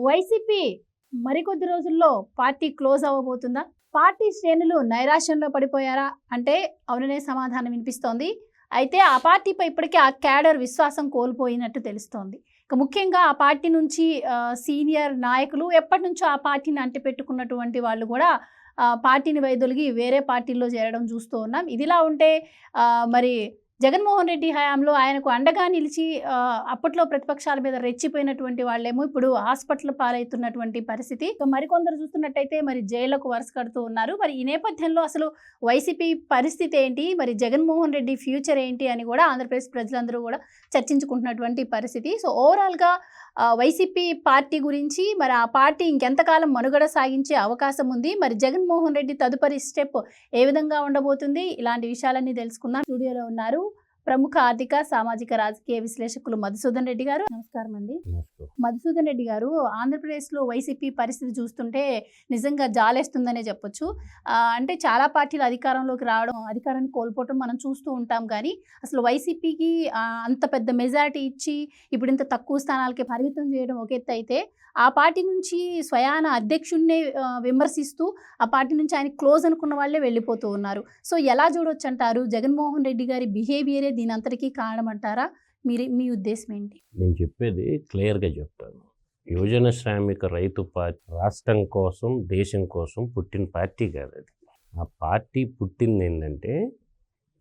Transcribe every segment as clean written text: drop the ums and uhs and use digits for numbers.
YCP మరికొద్ది రోజుల్లో party close అవ్వబోతుందా? Party శ్రేణులు నైరాశ్యంలో పడిపోయారా అంటే అవుననే సమాధానం వినిపిస్తోంది. అయితే ఆ పార్టీపై ఇప్పటికే ఆ క్యాడర్ విశ్వాసం కోల్పోయినట్టు తెలుస్తోంది. ఇక ముఖ్యంగా ఆ పార్టీ నుంచి సీనియర్ నాయకులు ఎప్పటినుంచో ఆ పార్టీని అంటిపెట్టుకున్నటువంటి వాళ్ళు కూడా పార్టీని వైదొలిగి వేరే పార్టీల్లో చేరడం చూస్తూ ఉన్నాం. ఇదిలా ఉంటే మరి జగన్మోహన్ రెడ్డి హయాంలో ఆయనకు అండగా నిలిచి అప్పట్లో ప్రతిపక్షాల మీద రెచ్చిపోయినటువంటి వాళ్ళేమో ఇప్పుడు హాస్పిటల్ పాలవుతున్నటువంటి పరిస్థితి. మరికొందరు చూస్తున్నట్టయితే మరి జైళ్లకు వరుస కడుతూ ఉన్నారు. మరి ఈ నేపథ్యంలో అసలు వైసీపీ పరిస్థితి ఏంటి, మరి జగన్మోహన్ రెడ్డి ఫ్యూచర్ ఏంటి అని కూడా ఆంధ్రప్రదేశ్ ప్రజలందరూ కూడా చర్చించుకుంటున్నటువంటి పరిస్థితి. సో ఓవరాల్గా వైసీపీ పార్టీ గురించి, మరి ఆ పార్టీ ఇంకెంతకాలం మనుగడ సాగించే అవకాశం ఉంది, మరి జగన్మోహన్ రెడ్డి తదుపరి స్టెప్ ఏ విధంగా ఉండబోతుంది, ఇలాంటి విషయాలన్నీ తెలుసుకుందాం. స్టూడియోలో ఉన్నారు ప్రముఖ ఆర్థిక సామాజిక రాజకీయ విశ్లేషకులు మధుసూదన్ రెడ్డి గారు. నమస్కారం అండి. మధుసూదన్ రెడ్డి గారు, ఆంధ్రప్రదేశ్లో వైసీపీ పరిస్థితి చూస్తుంటే నిజంగా జాలేస్తుందనే చెప్పొచ్చు. అంటే చాలా పార్టీలు అధికారంలోకి రావడం, అధికారాన్ని కోల్పోవడం మనం చూస్తూ ఉంటాం. కానీ అసలు వైసీపీకి అంత పెద్ద మెజారిటీ ఇచ్చి ఇప్పుడు ఇంత తక్కువ స్థానాలకి పరిమితం చేయడం ఒక ఎత్తు అయితే, ఆ పార్టీ నుంచి స్వయాన అధ్యక్షుడినే విమర్శిస్తూ ఆ పార్టీ నుంచి ఆయన క్లోజ్ అనుకున్న వాళ్ళే వెళ్ళిపోతూ ఉన్నారు. సో ఎలా చూడొచ్చు అంటారు? జగన్మోహన్ రెడ్డి గారి బిహేవియరే దీని అంతటికీ కారణం అంటారా? మీ ఉద్దేశం ఏంటి? నేను చెప్పేది క్లియర్గా చెప్తాను. యువజన శ్రామిక రైతు పార్టీ రాష్ట్రం కోసం, దేశం కోసం పుట్టిన పార్టీ కాదు అది. ఆ పార్టీ పుట్టింది ఏంటంటే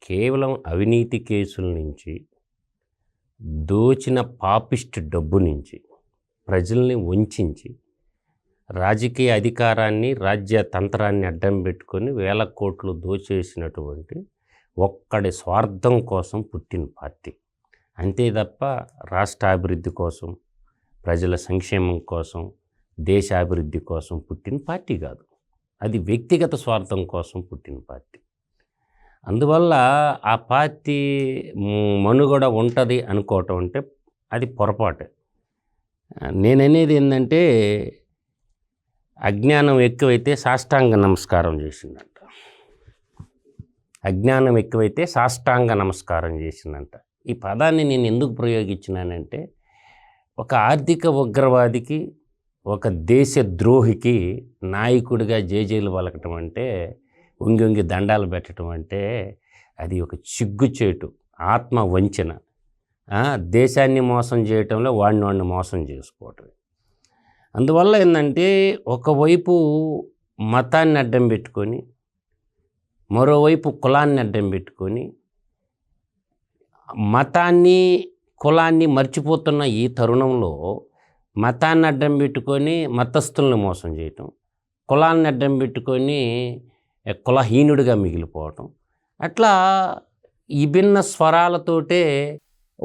కేవలం అవినీతి కేసుల నుంచి, దోచిన పాపిస్ట్ డబ్బు నుంచి, ప్రజల్ని వంచి రాజకీయ అధికారాన్ని, రాజ్య తంత్రాన్ని అడ్డం పెట్టుకొని వేల కోట్లు దోచేసినటువంటి ఒక్కడి స్వార్థం కోసం పుట్టిన పార్టీ. అంతే తప్ప రాష్ట్ర అభివృద్ధి కోసం, ప్రజల సంక్షేమం కోసం, దేశాభివృద్ధి కోసం పుట్టిన పార్టీ కాదు. అది వ్యక్తిగత స్వార్థం కోసం పుట్టిన పార్టీ. అందువల్ల ఆ పార్టీ మనుగడ ఉంటుంది అనుకోవటం అంటే అది పొరపాటే. నేననేది ఏంటంటే, అజ్ఞానం ఎక్కువైతే సాష్టాంగ నమస్కారం చేసిందంట. అజ్ఞానం ఎక్కువైతే సాష్టాంగ నమస్కారం చేసిందంట. ఈ పదాన్ని నేను ఎందుకు ప్రయోగించినానంటే, ఒక ఆర్థిక ఉగ్రవాదికి, ఒక దేశ ద్రోహికి నాయకుడిగా జేజేలు పలకటం అంటే, వంగి దండాలు పెట్టడం అంటే అది ఒక సిగ్గుచేటు, ఆత్మ వంచన. దేశాన్ని మోసం చేయటంలో వాడిని మోసం చేసుకోవటం. అందువల్ల ఏంటంటే, ఒకవైపు మతాన్ని అడ్డం పెట్టుకొని, మరోవైపు కులాన్ని అడ్డం పెట్టుకొని, మతాన్ని కులాన్ని మర్చిపోతున్న ఈ తరుణంలో మతాన్ని అడ్డం పెట్టుకొని మతస్థులను మోసం చేయటం, కులాన్ని అడ్డం పెట్టుకొని కులహీనుడిగా మిగిలిపోవటం, అట్లా విభిన్న స్వరాలతోటే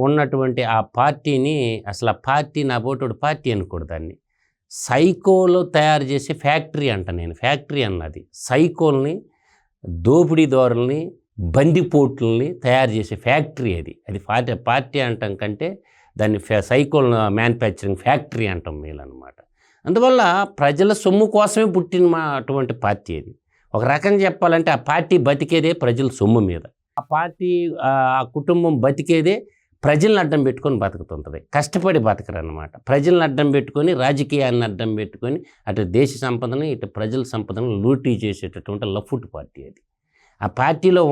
ఉన్నటువంటి ఆ పార్టీని, అసలు ఆ పార్టీ నా బోటోడు పార్టీ అనకూడదు, దాన్ని సైకోలు తయారు చేసే ఫ్యాక్టరీ అంట. నేను ఫ్యాక్టరీ అన్నది సైకోల్ని, దోపిడీదారుల్ని, బందిపోట్లని తయారు చేసే ఫ్యాక్టరీ అది. అది పార్టీ అంటాం కంటే దాన్ని సైకోల్ మ్యానుఫ్యాక్చరింగ్ ఫ్యాక్టరీ అంటాం మేలన్నమాట. అందువల్ల ప్రజల సొమ్ము కోసమే పుట్టిన అటువంటి పార్టీ అది. ఒక రకంగా చెప్పాలంటే ఆ పార్టీ బతికేదే ప్రజల సొమ్ము మీద. ఆ పార్టీ, ఆ కుటుంబం బతికేదే ప్రజలను అడ్డం పెట్టుకొని బతుకుతుంటుంది. కష్టపడి బతకరన్నమాట. ప్రజలను అడ్డం పెట్టుకొని, రాజకీయాన్ని అడ్డం పెట్టుకొని, అటు దేశ సంపదను, ఇటు ప్రజల సంపదను లూటీ చేసేటటువంటి లఫుట్ పార్టీ అది. ఆ పార్టీలో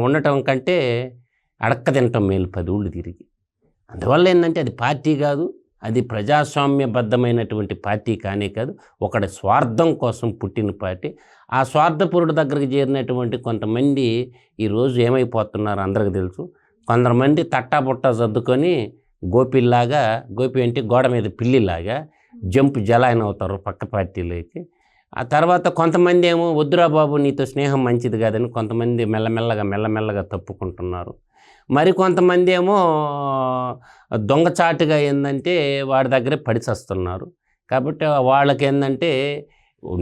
ఉండటం కంటే అడక్క తినటం మేలు 10 ఊళ్ళు తిరిగి. అందువల్ల ఏంటంటే అది పార్టీ కాదు, అది ప్రజాస్వామ్యబద్ధమైనటువంటి పార్టీ కానే కాదు, ఒకటి స్వార్థం కోసం పుట్టిన పార్టీ. ఆ స్వార్థపరుడు దగ్గరికి చేరినటువంటి కొంతమంది ఈరోజు ఏమైపోతున్నారు అందరికీ తెలుసు. కొంతమంది తట్టాబుట్టా సర్దుకొని గోపిల్లాగా, గోపి అంటే గోడ మీద పిల్లిలాగా జలాయన్ అవుతారు పక్క పార్టీలోకి. ఆ తర్వాత కొంతమంది ఏమో వద్దురా బాబు నీతో స్నేహం మంచిది కాదని కొంతమంది మెల్లమెల్లగా తప్పుకుంటున్నారు. మరి కొంతమంది ఏమో దొంగచాటుగా ఏంటంటే వాడి దగ్గరే పడిచేస్తున్నారు. కాబట్టి వాళ్ళకి ఏంటంటే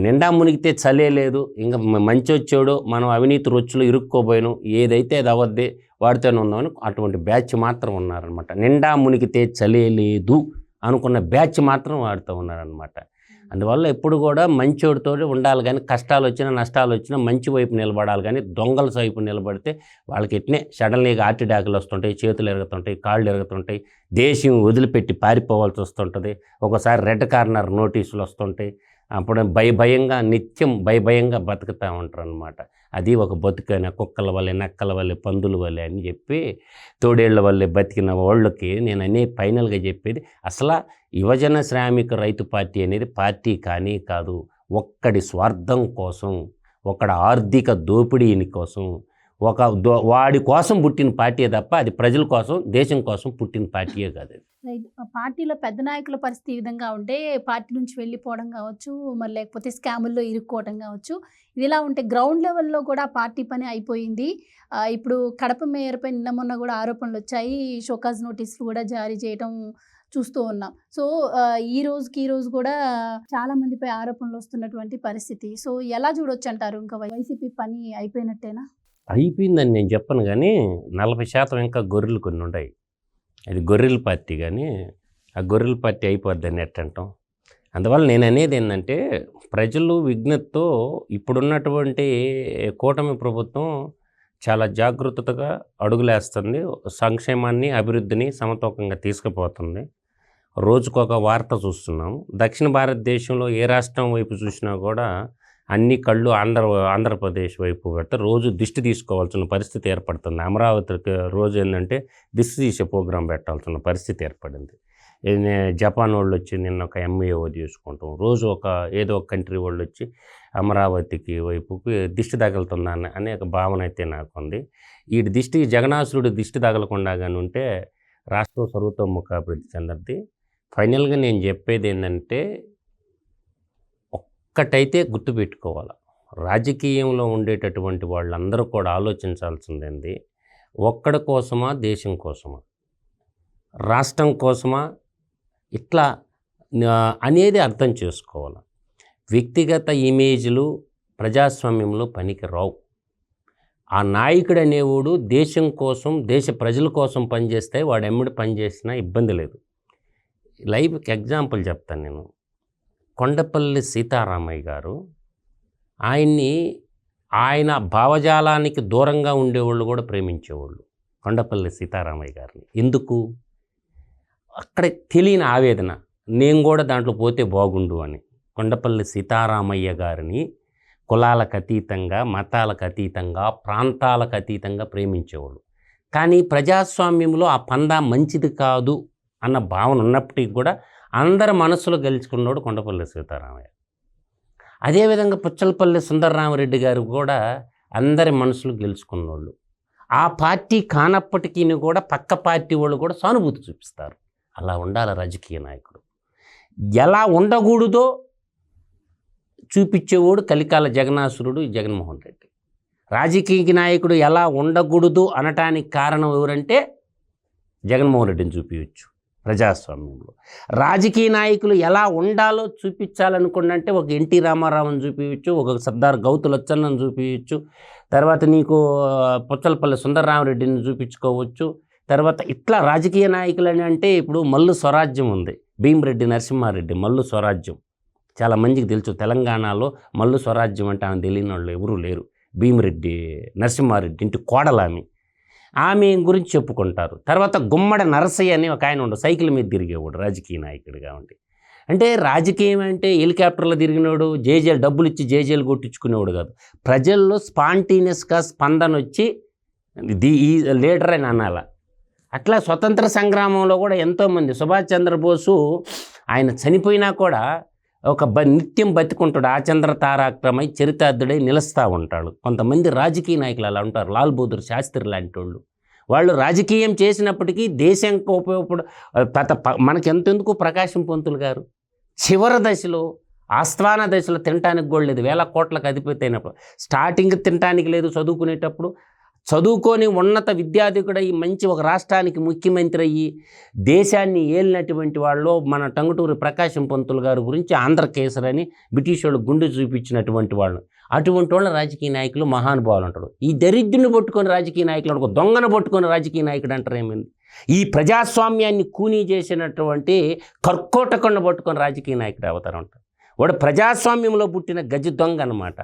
నిండా మునిగితే చలే లేదు, ఇంకా మంచి వచ్చాడు, మనం అవినీతి రొచ్చులు ఇరుక్కోబోయాను, ఏదైతే అది అవద్దే వాడితోనే ఉందామని అటువంటి బ్యాచ్ మాత్రం ఉన్నారనమాట. నిండా మునిగితే చలే లేదు అనుకున్న బ్యాచ్ మాత్రం వాడుతూ ఉన్నారనమాట. అందువల్ల ఎప్పుడు కూడా మంచోడితో ఉండాలి, కానీ కష్టాలు వచ్చినా నష్టాలు వచ్చినా మంచి వైపు నిలబడాలి, కానీ దొంగల వైపు నిలబడితే వాళ్ళకి ఎట్నే సడన్లీగా హార్ట్ అటాకులు వస్తుంటాయి, చేతులు ఎరుగుతుంటాయి, కాళ్ళు ఎరుగుతుంటాయి, దేశం వదిలిపెట్టి పారిపోవాల్సి వస్తుంటుంది, ఒకసారి రెడ్ కార్నర్ నోటీసులు వస్తుంటాయి. అప్పుడు భయంగా నిత్యం భయంగా బతుకుతూ ఉంటారు అనమాట. అది ఒక బతుకైన కుక్కల వల్లే, నక్కల వల్లే, పందుల వల్లే అని చెప్పి తోడేళ్ల వల్లే బతికిన వాళ్ళకి నేను ఫైనల్గా చెప్పేది, అసలు యువజన శ్రామిక రైతు పార్టీ అనేది పార్టీ కానీ కాదు. ఒక్కడి స్వార్థం కోసం, ఒకడి ఆర్థిక దోపిడీని కోసం, వాడి కోసం పుట్టిన పార్టీ తప్ప అది ప్రజల కోసం, దేశం కోసం పుట్టిన పార్టీయే కాదు. రైట్. పార్టీలో పెద్ద నాయకుల పరిస్థితి ఈ విధంగా ఉంటే పార్టీ నుంచి వెళ్ళిపోవడం కావచ్చు, మరి లేకపోతే స్కాముల్లో ఇరుక్కోవడం కావచ్చు. ఇదిలా ఉంటే గ్రౌండ్ లెవెల్లో కూడా పార్టీ పని అయిపోయింది. ఇప్పుడు కడప మేయర్పై నిన్న మొన్న కూడా ఆరోపణలు వచ్చాయి, షోకాజ్ నోటీసులు కూడా జారీ చేయడం చూస్తూ ఉన్నాం. సో ఈ రోజు కూడా చాలా మందిపై ఆరోపణలు వస్తున్నటువంటి పరిస్థితి. సో ఎలా చూడొచ్చు అంటారు? ఇంకా వైసీపీ పని అయిపోయినట్టేనా? అయిపోయిందని నేను చెప్పను, కానీ 40% ఇంకా గొర్రెలు కొన్ని ఉన్నాయి. అది గొర్రెల పార్టీ, కానీ ఆ గొర్రెల పార్టీ అయిపోద్దని ఎట్టంటాం. అందువల్ల నేను అనేది ఏంటంటే, ప్రజలు విజ్ఞతతో ఇప్పుడున్నటువంటి కూటమి ప్రభుత్వం చాలా జాగృతగా అడుగులేస్తుంది, సంక్షేమాన్ని అభివృద్ధిని సమతూకంగా తీసుకుపోతుంది. రోజుకొక వార్త చూస్తున్నాం. దక్షిణ భారతదేశంలో ఏ రాష్ట్రం వైపు చూసినా కూడా అన్ని కళ్ళు ఆంధ్రప్రదేశ్ వైపు పెడితే రోజు దిష్టి తీసుకోవాల్సిన పరిస్థితి ఏర్పడుతుంది. అమరావతికి రోజు ఏంటంటే దిష్టి తీసే ప్రోగ్రాం పెట్టాల్సిన పరిస్థితి ఏర్పడింది. జపాన్ వాళ్ళు వచ్చి నిన్న ఒక ఎంఏఓ తీసుకుంటాం, రోజు ఏదో ఒక కంట్రీ వాళ్ళు వచ్చి అమరావతికి వైపుకి దిష్టి తగులుతుందా అనే ఒక భావన అయితే నాకు ఉంది. ఈ జగనాసురుడు దిష్టి తగలకుండా కానీ ఉంటే రాష్ట్రం సర్వతోముఖాభివృద్ధి చెందద్ది. ఫైనల్గా నేను చెప్పేది ఏంటంటే, ఒక్కటైతే గుర్తుపెట్టుకోవాలి, రాజకీయంలో ఉండేటటువంటి వాళ్ళందరూ కూడా ఆలోచించాల్సింది, ఒక్కడి కోసమా, దేశం కోసమా, రాష్ట్రం కోసమా, ఇట్లా అనేది అర్థం చేసుకోవాలి. వ్యక్తిగత ఇమేజ్లు ప్రజాస్వామ్యంలో పనికి రావు. ఆ నాయకుడు అనేవాడు దేశం కోసం, దేశ ప్రజల కోసం పనిచేస్తే వాడు ఎమ్మడి పనిచేసినా ఇబ్బంది లేదు. లైవ్కి ఎగ్జాంపుల్ చెప్తాను నేను. కొండపల్లి సీతారామయ్య గారు, ఆయన భావజాలానికి దూరంగా ఉండేవాళ్ళు కూడా ప్రేమించేవాళ్ళు కొండపల్లి సీతారామయ్య గారిని. ఎందుకు? అక్కడ తెలియని ఆవేదన, నేను కూడా దాంట్లో పోతే బాగుండు అని. కొండపల్లి సీతారామయ్య గారిని కులాలకు అతీతంగా, మతాలకు అతీతంగా, ప్రాంతాలకు అతీతంగా ప్రేమించేవాళ్ళు. కానీ ప్రజాస్వామ్యంలో ఆ పందా మంచిది కాదు అన్న భావన ఉన్నప్పటికీ కూడా అందరి మనసులో గెలుచుకున్నాడు కొండపల్లి సీతారామయ్య. అదేవిధంగా పుచ్చలపల్లి సుందరరామరెడ్డి గారు కూడా అందరి మనసులు గెలుచుకున్నోళ్ళు. ఆ పార్టీ కానప్పటికీ కూడా పక్క పార్టీ వాళ్ళు కూడా సానుభూతి చూపిస్తారు. అలా ఉండాలి రాజకీయ నాయకుడు. ఎలా ఉండకూడదో చూపించేవాడు కలికాల జగనాసురుడు జగన్మోహన్ రెడ్డి. రాజకీయ నాయకుడు ఎలా ఉండకూడదు అనటానికి కారణం ఎవరంటే జగన్మోహన్ రెడ్డిని చూపించవచ్చు. ప్రజాస్వామ్యంలో రాజకీయ నాయకులు ఎలా ఉండాలో చూపించాలనుకున్నంటే ఒక ఎన్టీ రామారావుని చూపించవచ్చు, ఒక సర్దార్ గౌతులచ్చన్నను చూపించవచ్చు, తర్వాత నీకు పుచ్చలపల్లి సుందరరామరెడ్డిని చూపించుకోవచ్చు. తర్వాత ఇట్లా రాజకీయ నాయకులని అంటే ఇప్పుడు మల్లు స్వరాజ్యం ఉంది, భీమిరెడ్డి నరసింహారెడ్డి మల్లు స్వరాజ్యం చాలా మందికి తెలుసు. తెలంగాణలో మల్లు స్వరాజ్యం అంటే ఆమె తెలియని వాళ్ళు ఎవరూ లేరు. భీమిరెడ్డి నరసింహారెడ్డి ఇంటి కోడలామి, ఆమె గురించి చెప్పుకుంటారు. తర్వాత గుమ్మడి నరసయ్య అని ఒక ఆయన ఉండు, సైకిల్ మీద తిరిగేవాడు రాజకీయ నాయకుడిగా ఉండి. అంటే రాజకీయం అంటే హెలికాప్టర్లో తిరిగినోడు, జేజేలు డబ్బులు ఇచ్చి జేజేలు కొట్టించుకునేవాడు కాదు. ప్రజల్లో స్పాంటేనియస్గా స్పందన వచ్చి ఈ లీడర్ అని అనాల. అట్లా స్వతంత్ర సంగ్రామంలో కూడా ఎంతోమంది, సుభాష్ చంద్రబోసు ఆయన చనిపోయినా కూడా ఒక నిత్యం బతికుంటాడు, ఆచంద్ర తారాక్రమై చరితార్థుడై నిలుస్తూ ఉంటాడు. కొంతమంది రాజకీయ నాయకులు అలా ఉంటారు. లాల్ బహదూర్ శాస్త్రి లాంటి వాళ్ళు రాజకీయం చేసినప్పటికీ దేశానికి ఉపయోగపడు. మనకెంతెందుకు ప్రకాశం పంతులు గారు చివరి దశలో, ఆస్థాన దశలో తినటానికి కూడా లేదు, 1000 కోట్లకు అధిపతి అయినప్పుడు, స్టార్టింగ్ తినటానికి లేదు చదువుకునేటప్పుడు, చదువుకొని ఉన్నత విద్యాధికుడై మంచి ఒక రాష్ట్రానికి ముఖ్యమంత్రి అయ్యి దేశాన్ని ఏలినటువంటి వాళ్ళు మన టంగుటూరి ప్రకాశం పంతులు గారి గురించి ఆంధ్రకేసరని బ్రిటిష్ వాళ్ళు గుండె చూపించినటువంటి వాళ్ళు. అటువంటి వాళ్ళ రాజకీయ నాయకులు మహానుభావులు అంటారు. ఈ దరిద్రుని పట్టుకొని రాజకీయ నాయకులు అనుకో, దొంగను పట్టుకొని రాజకీయ నాయకుడు అంటారు ఏమైంది? ఈ ప్రజాస్వామ్యాన్ని కూనీ చేసినటువంటి కర్కోటకుండా పట్టుకొని రాజకీయ నాయకుడు అవుతారంటారు. వాడు ప్రజాస్వామ్యంలో పుట్టిన గజ దొంగ అన్నమాట.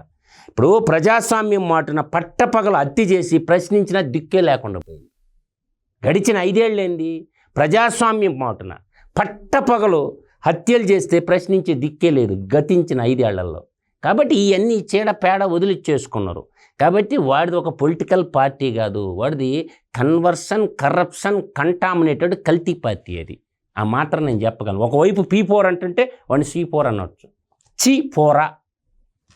ఇప్పుడు ప్రజాస్వామ్యం మాటున పట్టపగలు హత్య చేసి ప్రశ్నించిన దిక్కే లేకుండా పోయింది. గడిచిన 5 ఏళ్ళేంది? ప్రజాస్వామ్యం మాటున పట్టపగలు హత్యలు చేస్తే ప్రశ్నించే దిక్కే లేదు గతించిన 5 ఏళ్లలో. కాబట్టి ఇవన్నీ చీడ పేడ వదిలిచ్చేసుకున్నారు. కాబట్టి వాడిది ఒక పొలిటికల్ పార్టీ కాదు, వాడిది కన్వర్షన్, కరప్షన్, కంటామినేటెడ్ కల్తీ పార్టీ. అది ఆ మాత్రం నేను చెప్పగలను. ఒకవైపు P4 అంటుంటే వాడిని C4 అనొచ్చు. C4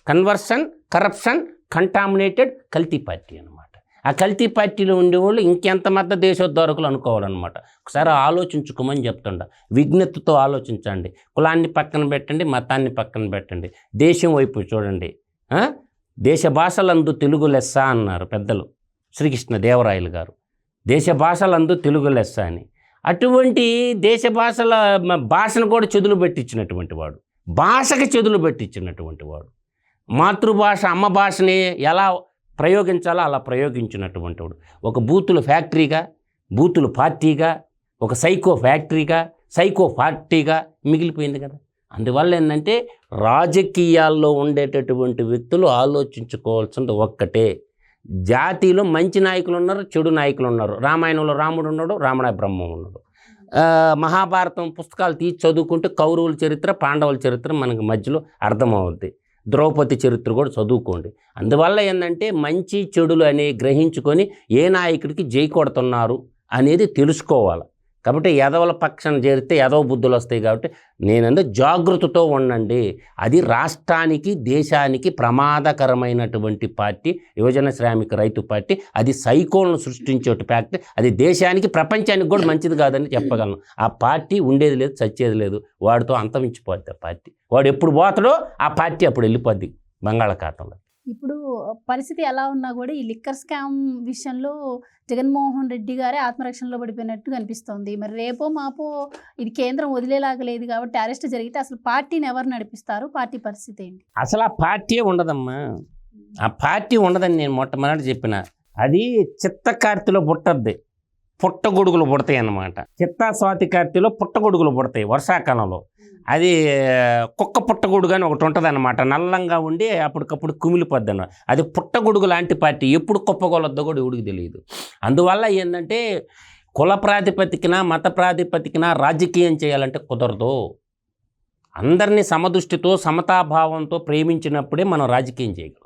కన్వర్షన్, కరప్షన్, కంటామినేటెడ్ కల్తీ పార్టీ అనమాట. ఆ కల్తీ పార్టీలో ఉండేవాళ్ళు ఇంకెంతమంది దేశోద్ధారకులు అనుకోవాలన్నమాట. ఒకసారి ఆలోచించుకోమని చెప్తుండ. విజ్ఞతతో ఆలోచించండి. కులాన్ని పక్కన పెట్టండి, మతాన్ని పక్కన పెట్టండి, దేశం వైపు చూడండి. దేశ భాషలందు తెలుగు లెస్స అన్నారు పెద్దలు శ్రీకృష్ణ దేవరాయలు గారు. దేశ భాషలందు తెలుగు లెస్స అని. అటువంటి దేశ భాషను కూడా చెదులు పెట్టించినటువంటి వాడు, భాషకి చెదులు పెట్టించినటువంటి వాడు, మాతృభాష అమ్మ భాషని ఎలా ప్రయోగించాలో అలా ప్రయోగించినటువంటి వాడు. ఒక బూతుల ఫ్యాక్టరీగా, బూతుల పార్టీగా, ఒక సైకో ఫ్యాక్టరీగా, సైకో పార్టీగా మిగిలిపోయింది కదా. అందువల్ల ఏంటంటే రాజకీయాల్లో ఉండేటటువంటి వ్యక్తులు ఆలోచించుకోవాల్సింది ఒక్కటే. జాతిలో మంచి నాయకులు ఉన్నారు, చెడు నాయకులు ఉన్నారు. రామాయణంలో రాముడు ఉన్నాడు, రావణ బ్రహ్మ ఉన్నాడు. మహాభారతం పుస్తకాలు తీసి చదువుకుంటే కౌరవుల చరిత్ర, పాండవుల చరిత్ర మనకు మధ్యలో అర్థమవుద్ది. ద్రౌపది చరిత్ర కూడా చదువుకోండి. అందువల్ల ఏంటంటే మంచి చెడులు అనే గ్రహించుకొని ఏ నాయకుడికి జై కొడుతున్నారు అనేది తెలుసుకోవాలి. కాబట్టి ఎదవల పక్షాన చేరితే ఎదవ బుద్ధులు వస్తాయి. కాబట్టి నేనంటే జాగృతితో ఉండండి. అది రాష్ట్రానికి, దేశానికి ప్రమాదకరమైనటువంటి పార్టీ యువజన శ్రామిక రైతు పార్టీ. అది సైకోలను సృష్టించే పార్టీ. అది దేశానికి, ప్రపంచానికి కూడా మంచిది కాదని చెప్పగలను. ఆ పార్టీ ఉండేది లేదు, చచ్చేది లేదు. వాడితో అంతమించిపోద్ది ఆ పార్టీ. వాడు ఎప్పుడు పోతాడో ఆ పార్టీ అప్పుడు వెళ్ళిపోద్ది బంగాళాఖాతంలో. ఇప్పుడు పరిస్థితి ఎలా ఉన్నా కూడా ఈ లిక్కర్ స్కామ్ విషయంలో జగన్మోహన్ రెడ్డి గారే ఆత్మరక్షణలో పడిపోయినట్టు కనిపిస్తోంది. మరి రేపో మాపో ఇది కేంద్రం వదిలేలాగా లేదు కాబట్టి అరెస్ట్ జరిగితే అసలు పార్టీని ఎవరు నడిపిస్తారు? పార్టీ పరిస్థితి ఏంటి? అసలు ఆ పార్టీ ఉండదమ్మా. ఆ పార్టీ ఉండదని నేను మొట్టమొదటి చెప్పిన. అది చిత్తకార్తిలో పుట్టద్ది, పుట్టగొడుగులు పుడతాయి అన్నమాట. చిత్తా స్వాతి కార్తీలో పుట్టగొడుగులు పుడతాయి వర్షాకాలంలో. అది కుక్క పుట్టగొడుగు అని ఒకటి ఉంటుంది అన్నమాట. నల్లంగా ఉండి అప్పటికప్పుడు కుమిలిపోద్ది అన్నమాట. అది పుట్టగొడుగు లాంటి పార్టీ. ఎప్పుడు కుప్పగొలొద్దో కూడా ఎవడికి తెలియదు. అందువల్ల ఏంటంటే కుల ప్రాతిపదికన, మత ప్రాతిపదికన రాజకీయం చేయాలంటే కుదరదు. అందరినీ సమదృష్టితో, సమతాభావంతో ప్రేమించినప్పుడే మనం రాజకీయం చేయగలం.